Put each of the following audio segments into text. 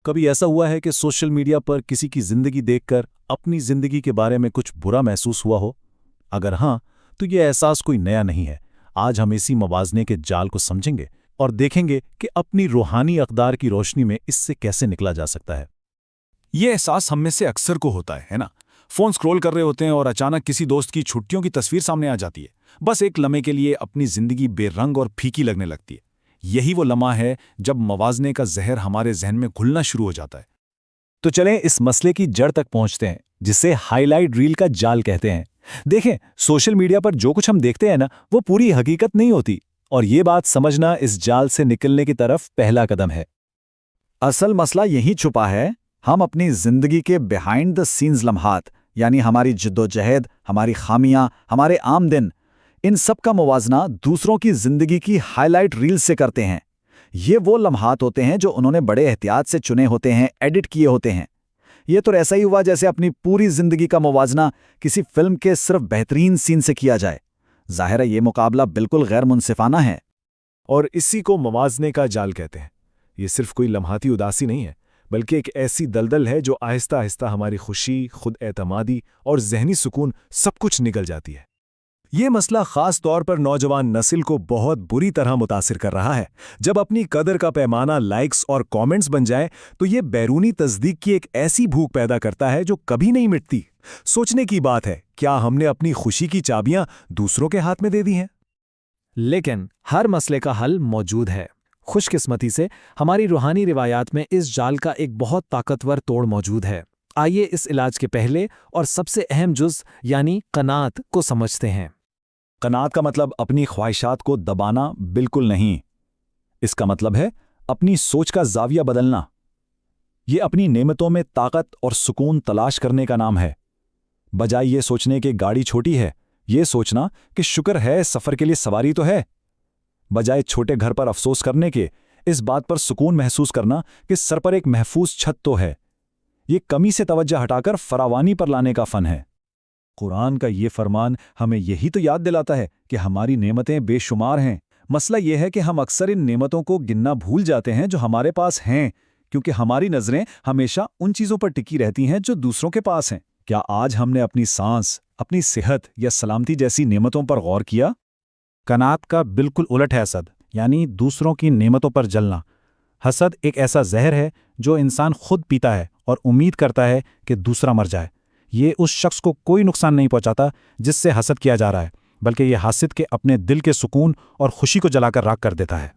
कभी ऐसा हुआ है कि सोशल मीडिया पर किसी की जिंदगी देखकर अपनी जिंदगी के बारे में कुछ बुरा महसूस हुआ हो? अगर हाँ, तो यह एहसास कोई नया नहीं है। आज हम इसी मवाजने के जाल को समझेंगे और देखेंगे कि अपनी रूहानी अक़दार की रोशनी में इससे कैसे निकला जा सकता है। ये एहसास हम में से अक्सर को होता है ना? फोन स्क्रॉल कर रहे होते हैं और अचानक किसी दोस्त की छुट्टियों की तस्वीर सामने आ जाती है। बस एक लम्हे के लिए अपनी जिंदगी बेरंग और फीकी लगने लगती है। यही वो लम्हा है जब मवाजने का जहर हमारे जहन में घुलना शुरू हो जाता है। तो चलें इस मसले की जड़ तक पहुंचते हैं, जिसे हाईलाइट रील का जाल कहते हैं। देखें, सोशल मीडिया पर जो कुछ हम देखते हैं ना, वो पूरी हकीकत नहीं होती, और ये बात समझना इस जाल से निकलने की तरफ पहला कदम है। असल मसला यही छुपा है। हम अपनी जिंदगी के बिहाइंड द सीन्स लम्हात, यानी हमारी जिद्दोजहद, हमारी खामियां, हमारे आम दिन, इन सब का मुवाजना दूसरों की जिंदगी की हाईलाइट रील से करते हैं। ये वो लम्हात होते हैं जो उन्होंने बड़े एहतियात से चुने होते हैं, एडिट किए होते हैं। ये तो ऐसा ही हुआ जैसे अपनी पूरी जिंदगी का मुवाजना किसी फिल्म के सिर्फ बेहतरीन सीन से किया जाए। जाहिर है ये मुकाबला बिल्कुल गैर मुनसिफाना है। और इसी को मवाजने का जाल कहते हैं। ये सिर्फ कोई लम्हाती उदासी नहीं है, बल्कि एक ऐसी दलदल है जो आहिस्ता आहिस्ता हमारी खुशी, खुद एतमादी और जहनी सुकून सब कुछ निकल जाती है। ये मसला खास तौर पर नौजवान नस्ल को बहुत बुरी तरह मुतासिर कर रहा है। जब अपनी कदर का पैमाना लाइक्स और कमेंट्स बन जाए, तो ये बैरूनी तस्दीक की एक ऐसी भूख पैदा करता है जो कभी नहीं मिटती। सोचने की बात है, क्या हमने अपनी खुशी की चाबियां दूसरों के हाथ में दे दी हैं? लेकिन हर मसले का हल मौजूद है। खुशकिस्मती से हमारी रूहानी रिवायात में इस जाल का एक बहुत ताकतवर तोड़ मौजूद है। आइए इस इलाज के पहले और सबसे अहम जुज़ यानी क़नाअत को समझते हैं। क़नाअत का मतलब अपनी ख्वाहिशात को दबाना बिल्कुल नहीं। इसका मतलब है अपनी सोच का ज़ाविया बदलना। ये अपनी नेमतों में ताकत और सुकून तलाश करने का नाम है। बजाय ये सोचने कि गाड़ी छोटी है, ये सोचना कि शुक्र है सफ़र के लिए सवारी तो है। बजाय छोटे घर पर अफसोस करने के, इस बात पर सुकून महसूस करना कि सर पर एक महफूज छत तो है। ये कमी से तवज्जो हटाकर फरावानी पर लाने का फ़न है। कुरान का ये फरमान हमें यही तो याद दिलाता है कि हमारी नेमतें बेशुमार हैं। मसला ये है कि हम अक्सर इन नेमतों को गिनना भूल जाते हैं जो हमारे पास हैं, क्योंकि हमारी नज़रें हमेशा उन चीज़ों पर टिकी रहती हैं जो दूसरों के पास हैं। क्या आज हमने अपनी सांस, अपनी सेहत या सलामती जैसी नेमतों पर गौर किया? क़नाअत का बिल्कुल उलट है हसद, यानी दूसरों की नेमतों पर जलना। हसद एक ऐसा जहर है जो इंसान खुद पीता है और उम्मीद करता है कि दूसरा मर जाए। ये उस शख्स को कोई नुकसान नहीं पहुंचाता जिससे हसद किया जा रहा है, बल्कि ये हासिद के अपने दिल के सुकून और खुशी को जलाकर राख कर देता है।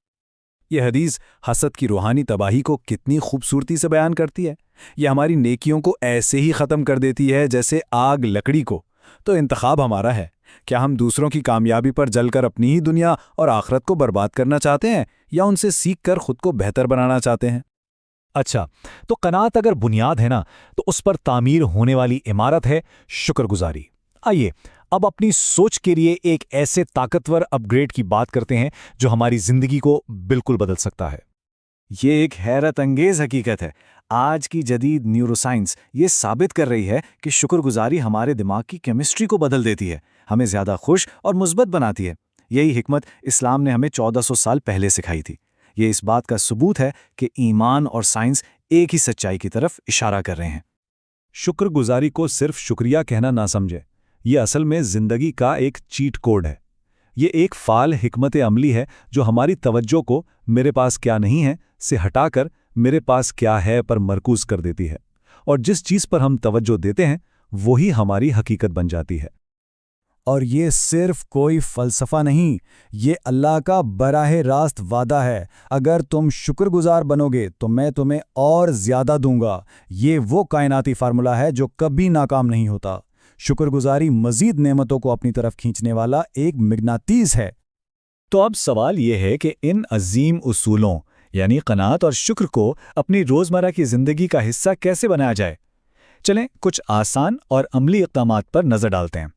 यह हदीस हसद की रूहानी तबाही को कितनी खूबसूरती से बयान करती है। यह हमारी नेकियों को ऐसे ही ख़त्म कर देती है जैसे आग लकड़ी को। तो इंतखाब हमारा है, क्या हम दूसरों की कामयाबी पर जलकर अपनी ही दुनिया और आखिरत को बर्बाद करना चाहते हैं, या उनसे सीख कर खुद को बेहतर बनाना चाहते हैं? अच्छा, तो क़नाअत अगर बुनियाद है ना, तो उस पर तामीर होने वाली इमारत है शुक्रगुजारी। आइए अब अपनी सोच के लिए एक ऐसे ताकतवर अपग्रेड की बात करते हैं जो हमारी जिंदगी को बिल्कुल बदल सकता है। ये एक हैरत अंगेज हकीकत है। आज की जदीद न्यूरोसाइंस ये साबित कर रही है कि शुक्रगुजारी हमारे दिमाग की केमिस्ट्री को बदल देती है, हमें ज़्यादा खुश और मुस्बत बनाती है। यही हिकमत इस्लाम ने हमें 1400 साल पहले सिखाई थी। ये इस बात का सबूत है कि ईमान और साइंस एक ही सच्चाई की तरफ इशारा कर रहे हैं। शुक्रगुजारी को सिर्फ शुक्रिया कहना ना समझे, ये असल में जिंदगी का एक चीट कोड है। ये एक फाल हिकमत अमली है जो हमारी तवज्जो को मेरे पास क्या नहीं है से हटाकर मेरे पास क्या है पर मरकूज कर देती है, और जिस चीज़ पर हम तवज्जो देते हैं वही हमारी हकीकत बन जाती है। और ये सिर्फ कोई फ़लसफ़ा नहीं, ये अल्लाह का बराह रास्त वादा है। अगर तुम शुक्रगुजार बनोगे तो मैं तुम्हें और ज़्यादा दूंगा। ये वो कायनाती फार्मूला है जो कभी नाकाम नहीं होता। शुक्रगुजारी मज़ीद नेमतों को अपनी तरफ खींचने वाला एक मिगनातीस है। तो अब सवाल यह है कि इन अजीम उसूलों यानी क़नाअत और शुक्र को अपनी रोज़मर्रा की ज़िंदगी का हिस्सा कैसे बनाया जाए। चलें कुछ आसान और अमली इक़दामात पर नज़र डालते हैं।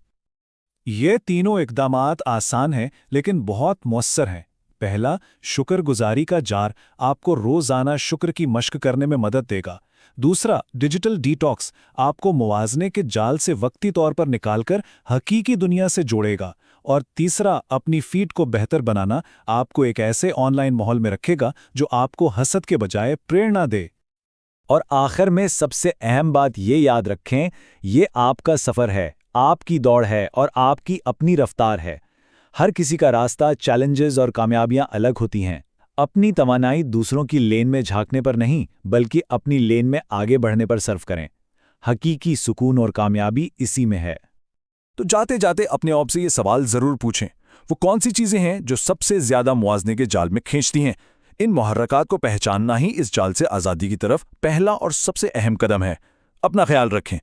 ये तीनों इक़दामात आसान हैं लेकिन बहुत मौसर हैं। पहला, शुक्रगुजारी का जार आपको रोज़ाना शुक्र की मश्क करने में मदद देगा। दूसरा, डिजिटल डिटॉक्स आपको मुवाज़ने के जाल से वक्ती तौर पर निकालकर हकीकी दुनिया से जोड़ेगा। और तीसरा, अपनी फीड को बेहतर बनाना आपको एक ऐसे ऑनलाइन माहौल में रखेगा जो आपको हसद के बजाय प्रेरणा दे। اور آخر میں سب سے اہم بات یہ یاد رکھیں، یہ آپ کا سفر ہے، آپ کی دوڑ ہے اور آپ کی اپنی رفتار ہے۔ ہر کسی کا راستہ، چیلنجز اور کامیابیاں الگ ہوتی ہیں۔ اپنی توانائی دوسروں کی لین میں جھانکنے پر نہیں، بلکہ اپنی لین میں آگے بڑھنے پر صرف کریں۔ حقیقی سکون اور کامیابی اسی میں ہے۔ تو جاتے جاتے اپنے آپ سے یہ سوال ضرور پوچھیں، وہ کون سی چیزیں ہیں جو سب سے زیادہ موازنے کے جال میں کھینچتی ہیں؟ ان محرکات کو پہچاننا ہی اس جال سے آزادی کی طرف پہلا اور سب سے اہم قدم ہے۔ اپنا خیال رکھیں۔